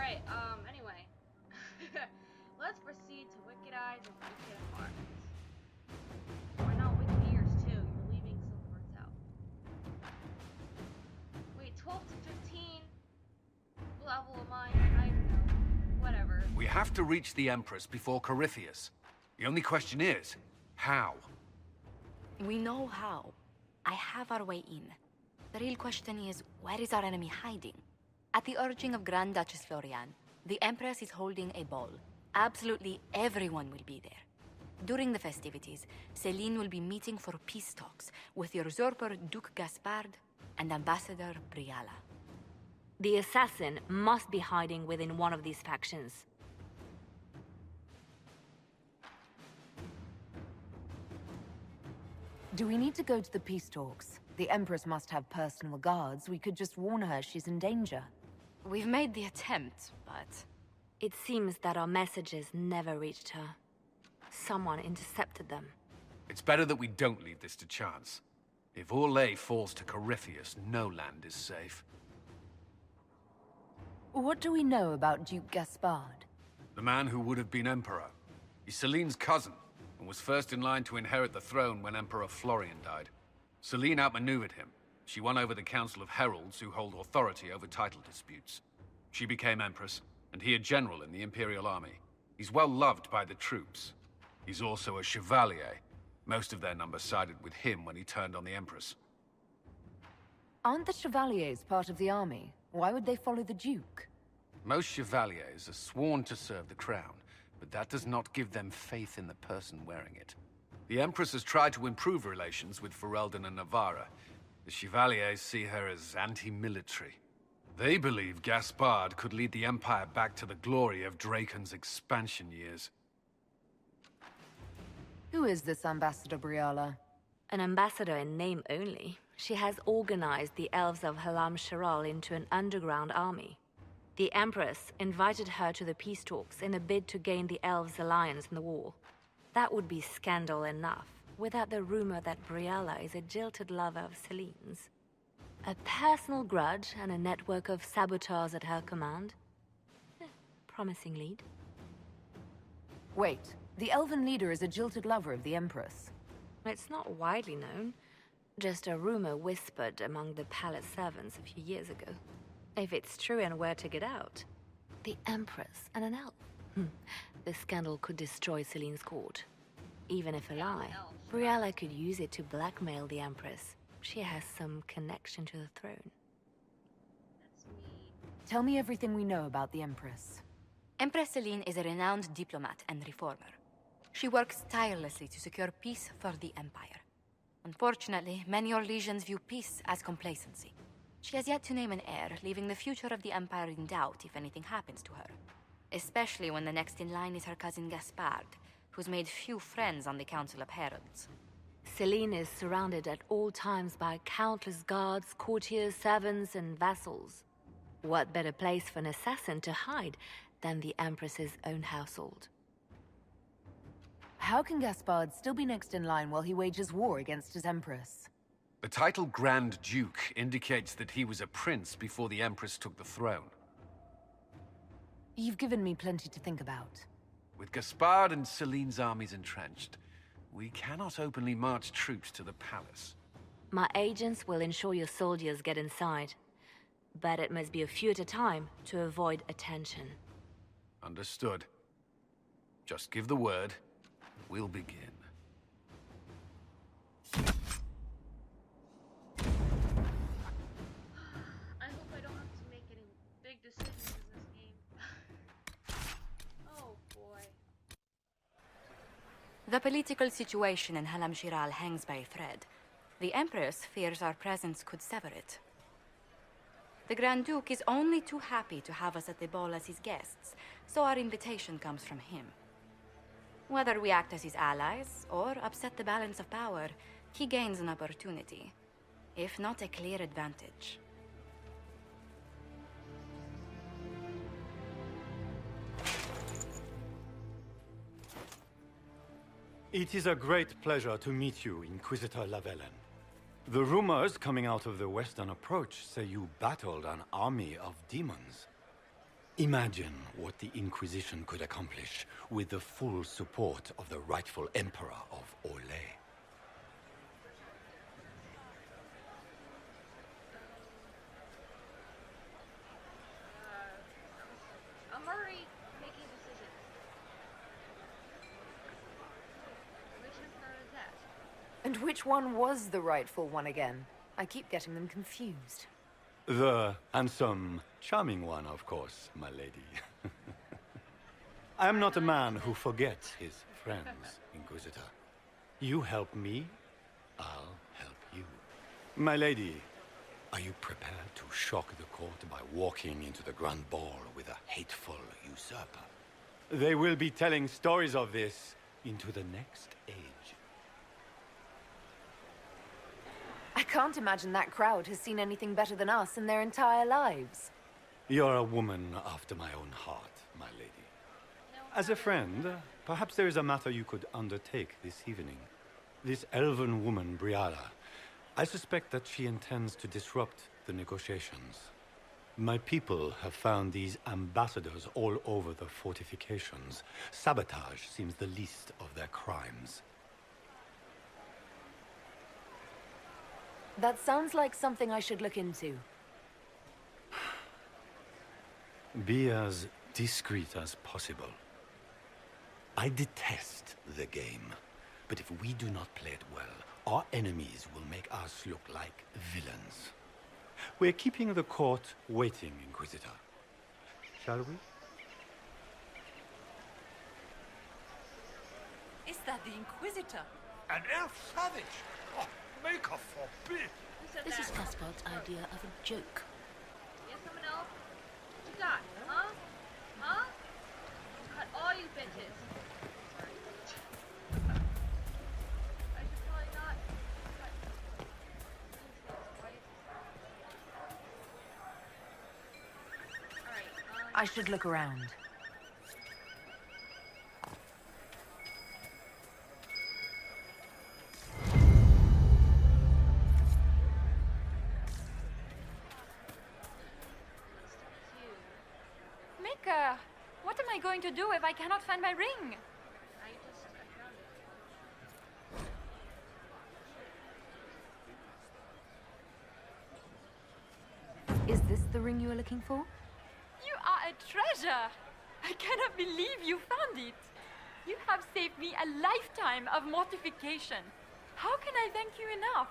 Alright, anyway. Let's proceed to Wicked Eyes and Wicked Heart. Or no, Wicked Ears too. You're leaving some words out. Wait, 12 to 15? Level of mine? I don't know. Whatever. We have to reach the Empress before Corypheus. The only question is, how? We know how. I have our way in. The real question is, where is our enemy hiding? At the urging of Grand Duchess Florian, the Empress is holding a ball. Absolutely everyone will be there. During the festivities, Celine will be meeting for peace talks with the usurper Duke Gaspard and Ambassador Briala. The assassin must be hiding within one of these factions. Do we need to go to the peace talks? The Empress must have personal guards. We could just warn her she's in danger. We've made the attempt, but... It seems that our messages never reached her. Someone intercepted them. It's better that we don't leave this to chance. If Orlais falls to Corypheus, no land is safe. What do we know about Duke Gaspard? The man who would have been Emperor. He's Celine's cousin, and was first in line to inherit the throne when Emperor Florian died. Celine outmaneuvered him. She won over the Council of Heralds, who hold authority over title disputes. She became Empress, and he a general in the Imperial Army. He's well loved by the troops. He's also a Chevalier. Most of their number sided with him when he turned on the Empress. Aren't the Chevaliers part of the army? Why would they follow the Duke? Most Chevaliers are sworn to serve the crown, but that does not give them faith in the person wearing it. The Empress has tried to improve relations with Ferelden and Navarra. The Chevaliers see her as anti-military. They believe Gaspard could lead the Empire back to the glory of Draken's expansion years. Who is this Ambassador Briala? An ambassador in name only. She has organized the elves of Halam Sharal into an underground army. The Empress invited her to the peace talks in a bid to gain the elves' alliance in the war. That would be scandal enough, without the rumor that Briala is a jilted lover of Celine's. A personal grudge and a network of saboteurs at her command. Promising lead. Wait, the elven leader is a jilted lover of the Empress. It's not widely known. Just a rumor whispered among the palace servants a few years ago. If it's true and were to get out, the Empress and an elf. The scandal could destroy Celine's court. Even if a lie, Briala could use it to blackmail the Empress. She has some connection to the throne. That's me. Tell me everything we know about the Empress. Empress Celine is a renowned diplomat and reformer. She works tirelessly to secure peace for the Empire. Unfortunately, many Orlesians view peace as complacency. She has yet to name an heir, leaving the future of the Empire in doubt if anything happens to her. Especially when the next in line is her cousin Gaspard, who's made few friends on the Council of Heralds. Celine is surrounded at all times by countless guards, courtiers, servants, and vassals. What better place for an assassin to hide than the Empress's own household? How can Gaspard still be next in line while he wages war against his Empress? The title Grand Duke indicates that he was a prince before the Empress took the throne. You've given me plenty to think about. With Gaspard and Celine's armies entrenched, we cannot openly march troops to the palace. My agents will ensure your soldiers get inside. But it must be a few at a time to avoid attention. Understood. Just give the word. We'll begin. I hope I don't have to make any big decisions in this game. Oh boy. The political situation in Halam Shiral hangs by a thread. The Empress fears our presence could sever it. The Grand Duke is only too happy to have us at the ball as his guests, so our invitation comes from him. Whether we act as his allies or upset the balance of power, he gains an opportunity, if not a clear advantage. It is a great pleasure to meet you, Inquisitor Lavellen. The rumors coming out of the Western Approach say you battled an army of demons. Imagine what the Inquisition could accomplish with the full support of the rightful Emperor of Orlais. I'm already making decisions. Which emperor is that? And which one was the rightful one again? I keep getting them confused. The handsome, charming one, of course, my lady. I am not a man who forgets his friends, Inquisitor. You help me, I'll help you. My lady, are you prepared to shock the court by walking into the Grand Ball with a hateful usurper? They will be telling stories of this into the next age. I can't imagine that crowd has seen anything better than us in their entire lives. You're a woman after my own heart, my lady. As a friend, perhaps there is a matter you could undertake this evening. This elven woman, Briala, I suspect that she intends to disrupt the negotiations. My people have found these ambassadors all over the fortifications. Sabotage seems the least of their crimes. That sounds like something I should look into. Be as discreet as possible. I detest the game, but if we do not play it well, our enemies will make us look like villains. We're keeping the court waiting, Inquisitor. Shall we? Is that the Inquisitor? An elf savage! Oh, make her forbid! Who said This that? is Cuthbert's idea of a joke. Yes, someone else? What you got? Huh? Huh? Cut all you bitches. Sorry. I should probably not cut these twice. Alright, I should look around. Mika, what am I going to do if I cannot find my ring? I found it. Is this the ring you are looking for? You are a treasure! I cannot believe you found it! You have saved me a lifetime of mortification. How can I thank you enough?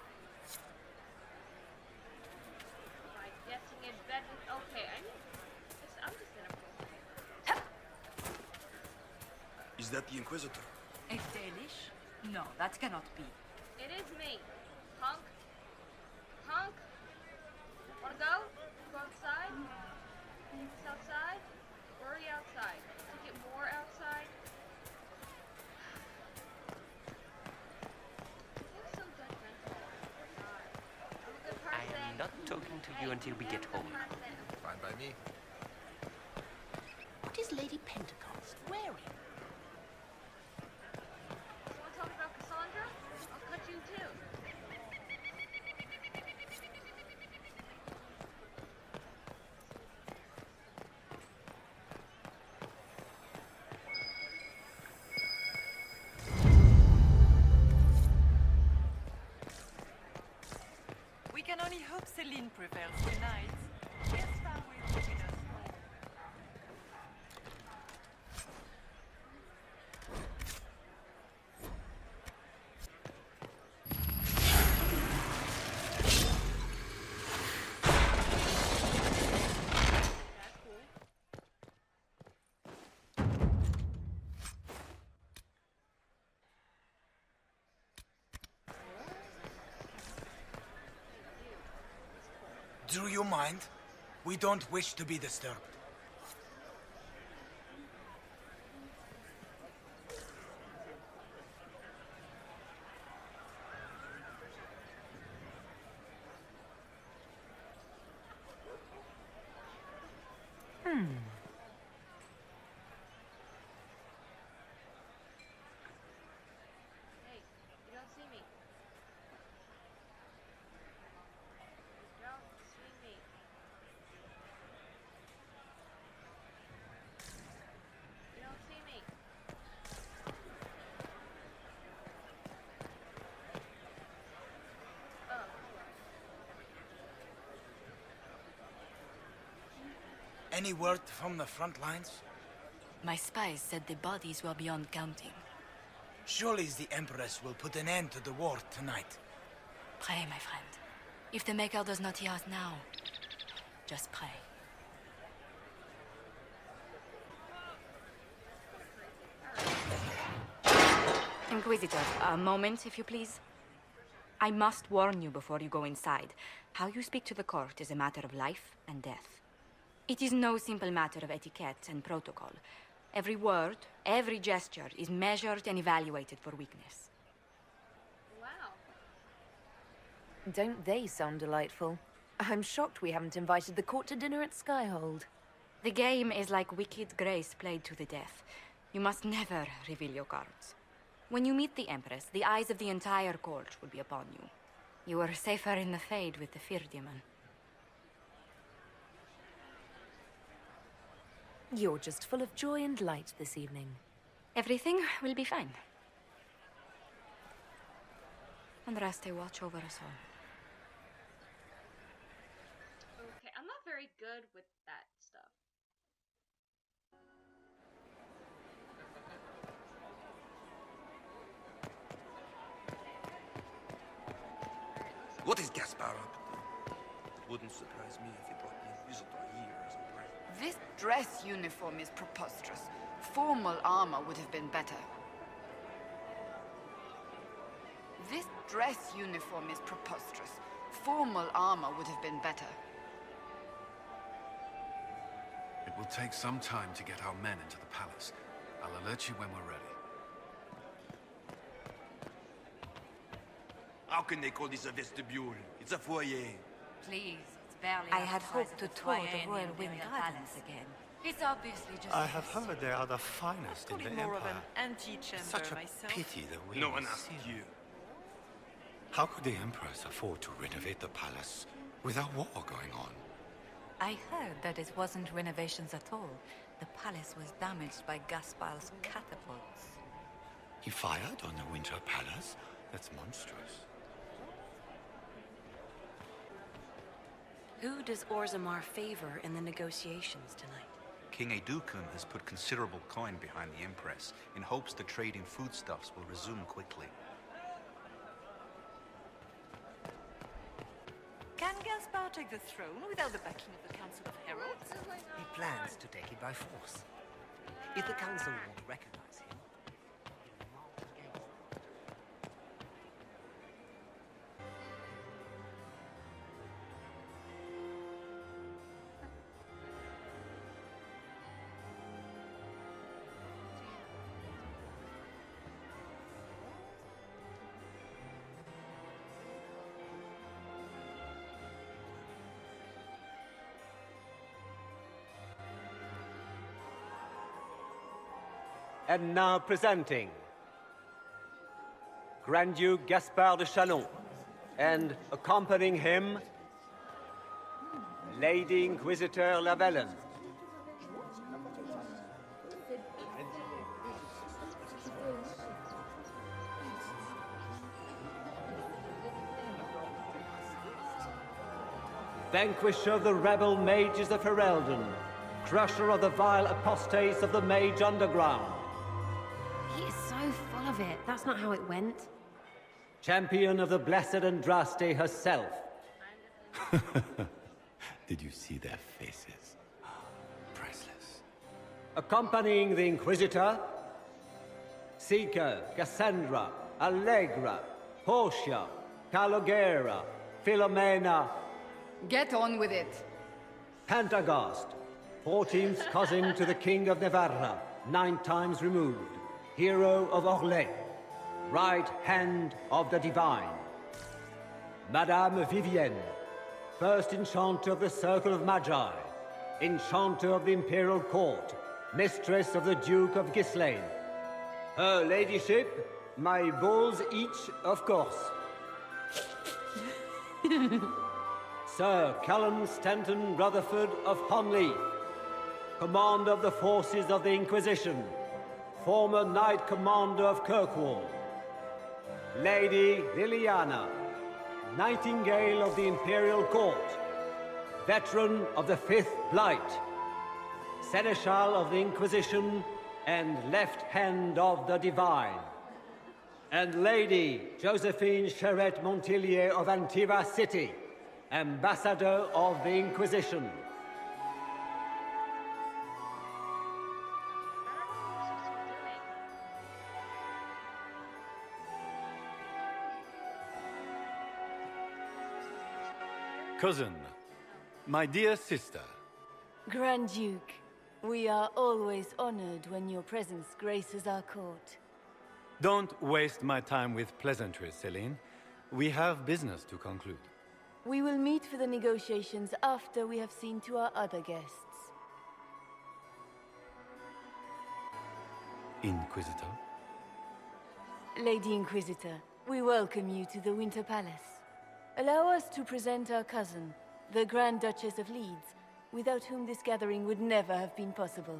By getting in bed with. Okay, I'm just gonna post it. Is that the Inquisitor? A Dalish? No, that cannot be. It is me. Punk. Punk. Wanna go? Go outside? It's outside? We're already outside. To get more outside? You're so judgmental. God. I'm a good I person. am not talking to you until we get home. Fine by me. What is Lady Pentecost wearing? Someone talk about Cassandra? I'll cut you too. We can only hope Celine prevails tonight. Yes, will be with us. That's cool. Do you mind? We don't wish to be disturbed. Hey, you don't see me. You don't see me. Any word from the front lines? My spies said the bodies were beyond counting. Surely the Empress will put an end to the war tonight. Pray, my friend. If the Maker does not hear us now, just pray. Inquisitor, a moment, if you please. I must warn you before you go inside. How you speak to the court is a matter of life and death. It is no simple matter of etiquette and protocol. Every word, every gesture is measured and evaluated for weakness. Wow. Don't they sound delightful? I'm shocked we haven't invited the court to dinner at Skyhold. The game is like Wicked Grace played to the death. You must never reveal your cards. When you meet the Empress, the eyes of the entire court will be upon you. You are safer in the Fade with the Fear Demon. You're just full of joy and light this evening. Everything will be fine. And Raste watch over us all. Okay, I'm not very good with that stuff. What is Gaspar up to? It wouldn't surprise me if he brought me a visitor here as a present. This dress uniform is preposterous. Formal armor would have been better. This dress uniform is preposterous. Formal armor would have been better. It will take some time to get our men into the palace. I'll alert you when we're ready. How can they call this a vestibule? It's a foyer. Please, it's barely. I had hoped to tour the Royal Wind Gardens again. It's obviously just. I have heard they are the finest in Call the it more of Empire. an antechamber Such a myself. pity that we No one will asked see you. How could the Empress afford to renovate the palace with a war going on? I heard that it wasn't renovations at all. The palace was damaged by Gaspar's catapults. He fired on the Winter Palace? That's monstrous. Who does Orzammar favor in the negotiations tonight? King Aeducan has put considerable coin behind the Empress in hopes the trade in foodstuffs will resume quickly. Can Gaspar take the throne without the backing of the Council of Heralds? He plans to take it by force. If the Council won't recognize him, he will march against them. And now presenting Grand Duke Gaspard de Chalon, and accompanying him, Lady Inquisitor Lavellen. Vanquisher of the rebel mages of Ferelden, crusher of the vile apostates of the Mage Underground. He is so full of it. That's not how it went. Champion of the Blessed Andraste herself. Did you see their faces? Priceless. Accompanying the Inquisitor, Seeker, Cassandra, Allegra, Portia, Calogera, Philomena. Get on with it. Pantagast, 14th cousin to the King of Navarra, 9 times removed. Hero of Orlais, right hand of the Divine. Madame Vivienne, first Enchanter of the Circle of Magi, Enchanter of the Imperial Court, Mistress of the Duke of Ghislaine. Her Ladyship, my balls each, of course. Sir Callum Stanton Rutherford of Honleith, Commander of the Forces of the Inquisition, former Knight Commander of Kirkwall. Lady Liliana, Nightingale of the Imperial Court, veteran of the 5th Blight, Seneschal of the Inquisition and Left Hand of the Divine. And Lady Josephine Charette Montillier of Antiva City, Ambassador of the Inquisition. Cousin, my dear sister. Grand Duke, we are always honored when your presence graces our court. Don't waste my time with pleasantries, Celine. We have business to conclude. We will meet for the negotiations after we have seen to our other guests. Inquisitor? Lady Inquisitor, we welcome you to the Winter Palace. Allow us to present our cousin, the Grand Duchess of Leeds, without whom this gathering would never have been possible.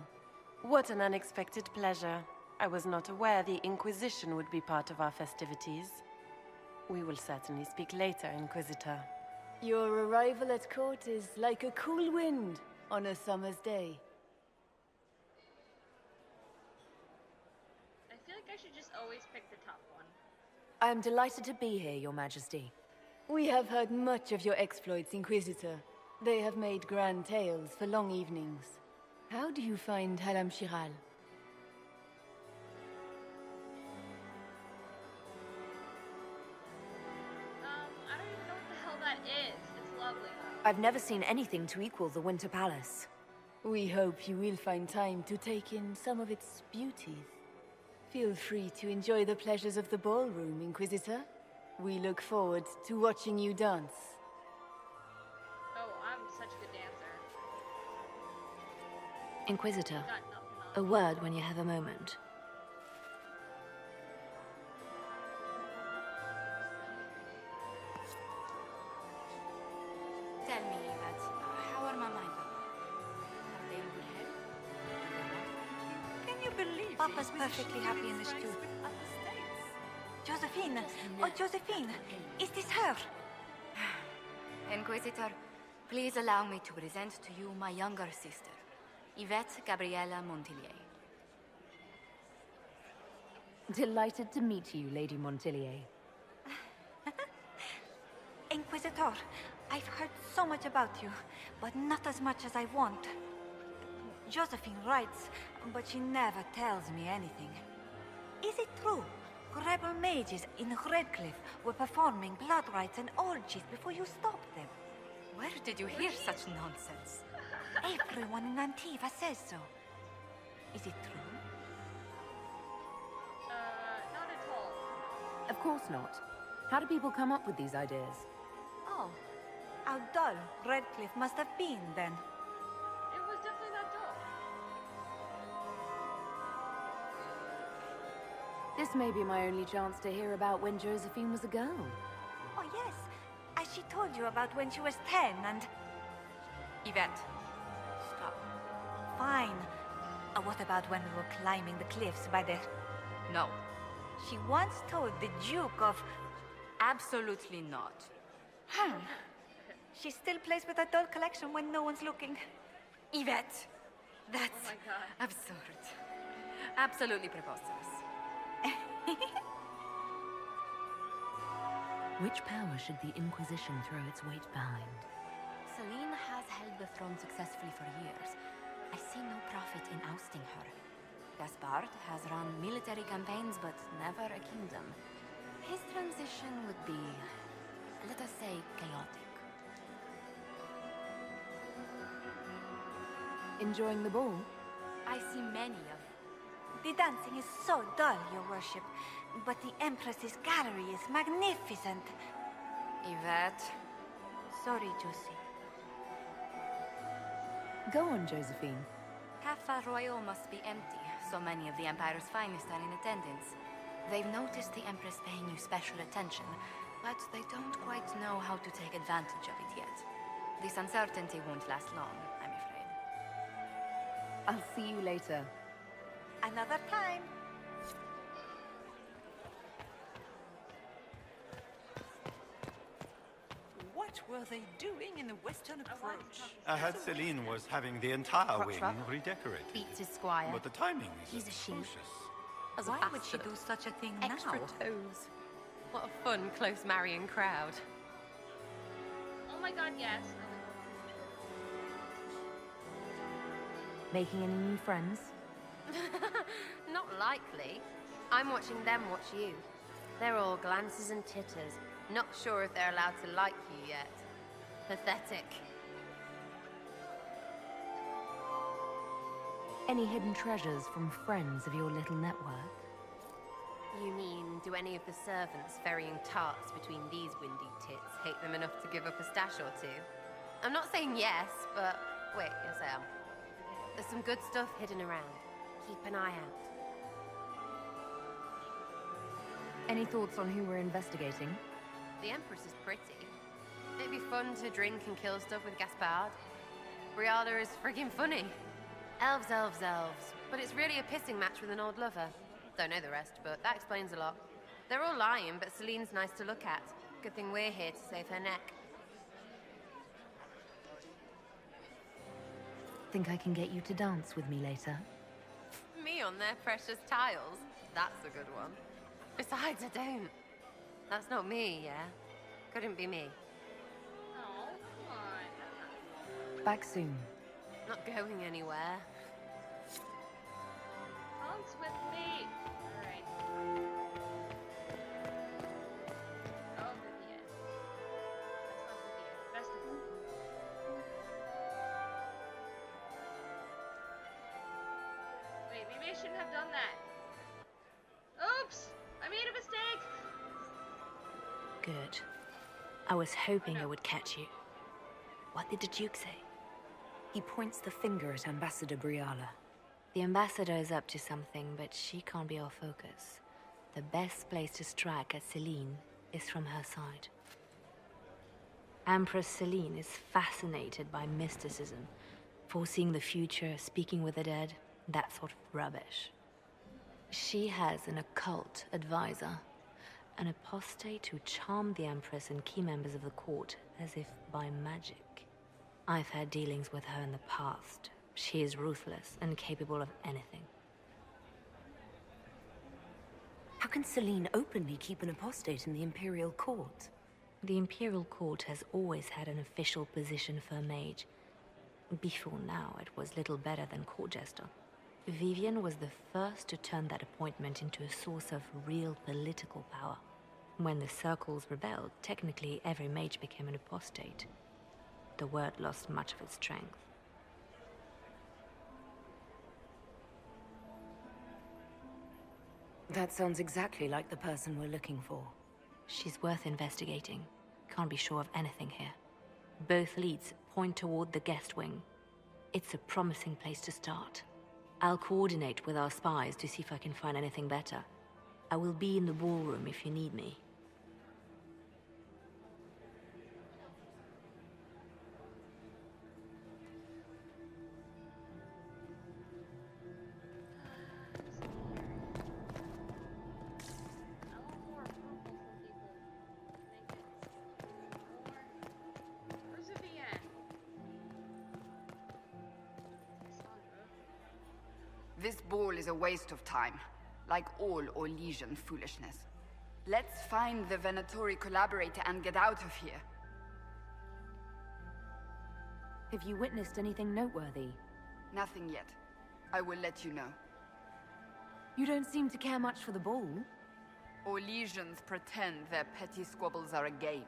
What an unexpected pleasure. I was not aware the Inquisition would be part of our festivities. We will certainly speak later, Inquisitor. Your arrival at court is like a cool wind on a summer's day. I feel like I should just always pick the top one. I am delighted to be here, Your Majesty. We have heard much of your exploits, Inquisitor. They have made grand tales for long evenings. How do you find Halam Shiral? I don't even know what the hell that is. It's lovely. I've never seen anything to equal the Winter Palace. We hope you will find time to take in some of its beauties. Feel free to enjoy the pleasures of the ballroom, Inquisitor. We look forward to watching you dance. Oh, I'm such a good dancer. Inquisitor, a word when you have a moment. Tell me, Yvette, how are Mama and Papa? Are they in good health? Can you believe Papa's he perfectly happy in the friends stew. with other states? Josephine! Oh, Josephine! Is this her? Inquisitor, please allow me to present to you my younger sister, Yvette Gabriella Montillier. Delighted to meet you, Lady Montillier. Inquisitor, I've heard so much about you, but not as much as I want. Josephine writes, but she never tells me anything. Is it true? Rebel mages in Redcliffe were performing blood rites and orgies before you stopped them. Where did you hear such nonsense? Everyone in Antiva says so. Is it true? Not at all. Of course not. How do people come up with these ideas? Oh, how dull Redcliffe must have been then. It was definitely not dull. This may be my only chance to hear about when Josephine was a girl. Oh yes, as she told you about when she was 10 and... Yvette, stop. Fine. What about when we were climbing the cliffs by the... No. She once told the Duke of... Absolutely not. She still plays with her doll collection when no one's looking. Yvette! That's Oh my god. absurd. Absolutely preposterous. Which power should the Inquisition throw its weight behind? Celine has held the throne successfully for years. I see no profit in ousting her. Gaspard has run military campaigns, but never a kingdom. His transition would be, let us say, chaotic. Enjoying the ball? I see many of The dancing is so dull, Your Worship, but the Empress's gallery is magnificent. Yvette. Sorry, Josie. Go on, Josephine. Cafe Royal must be empty. So many of the Empire's finest are in attendance. They've noticed the Empress paying you special attention, but they don't quite know how to take advantage of it yet. This uncertainty won't last long, I'm afraid. I'll see you later. Another time. What What were they doing in the western approach? I heard Celine was having the entire wing Crotch redecorated. Beats his squire. But the timing is He's a sheep. atrocious. Why would she do such a thing Extra now? toes. What a fun, close marrying crowd. Oh my god, yes. Making any new friends? Not likely. I'm watching them watch you. They're all glances and titters. Not sure if they're allowed to like you yet. Pathetic. Any hidden treasures from friends of your little network? You mean, do any of the servants ferrying tarts between these windy tits hate them enough to give up a stash or two? I'm not saying yes, but wait, yes I am. There's some good stuff hidden around. Keep an eye out. Any thoughts on who we're investigating? The Empress is pretty. It'd be fun to drink and kill stuff with Gaspard. Briala is friggin' funny. Elves, elves, elves. But it's really a pissing match with an old lover. Don't know the rest, but that explains a lot. They're all lying, but Celine's nice to look at. Good thing we're here to save her neck. Think I can get you to dance with me later? Me on their precious tiles? That's a good one. Besides, I don't. That's not me, yeah? Couldn't be me. Oh, come on. Back soon. Not going anywhere. Dance with me. Alright. Oh, Vivian. That's not Vivian. Festival. Wait, maybe I shouldn't have done that. Oops! I made a mistake! Good. I was hoping I would catch you. What did the Duke say? He points the finger at Ambassador Briala. The ambassador is up to something, but she can't be our focus. The best place to strike at Celine is from her side. Empress Celine is fascinated by mysticism, foreseeing the future, speaking with the dead, that sort of rubbish. She has an occult advisor, an apostate who charmed the Empress and key members of the court as if by magic. I've had dealings with her in the past. She is ruthless and capable of anything. How can Celine openly keep an apostate in the Imperial Court? The Imperial Court has always had an official position for a mage. Before now, it was little better than court jester. Vivian was the first to turn that appointment into a source of real political power. When the circles rebelled, technically every mage became an apostate. The word lost much of its strength. That sounds exactly like the person we're looking for. She's worth investigating. Can't be sure of anything here. Both leads point toward the guest wing. It's a promising place to start. I'll coordinate with our spies to see if I can find anything better. I will be in the ballroom if you need me. This ball is a waste of time, like all Orlesian foolishness. Let's find the Venatori collaborator and get out of here. Have you witnessed anything noteworthy? Nothing yet. I will let you know. You don't seem to care much for the ball. Orlesians pretend their petty squabbles are a game.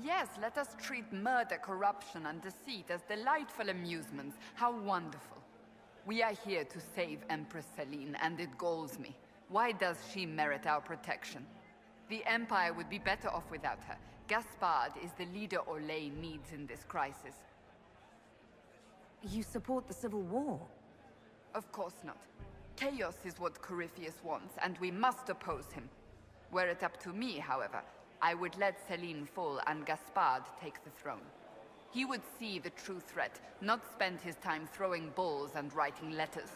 Yes, let us treat murder, corruption, and deceit as delightful amusements. How wonderful. We are here to save Empress Celine, and it galls me. Why does she merit our protection? The Empire would be better off without her. Gaspard is the leader Orlais needs in this crisis. You support the civil war? Of course not. Chaos is what Corypheus wants, and we must oppose him. Were it up to me, however, I would let Celine fall and Gaspard take the throne. He would see the true threat, not spend his time throwing balls and writing letters.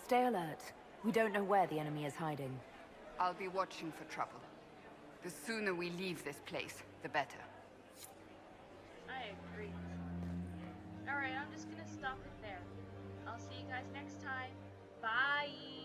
Stay alert. We don't know where the enemy is hiding. I'll be watching for trouble. The sooner we leave this place, the better. I agree. Alright, I'm just gonna stop it there. I'll see you guys next time. Bye!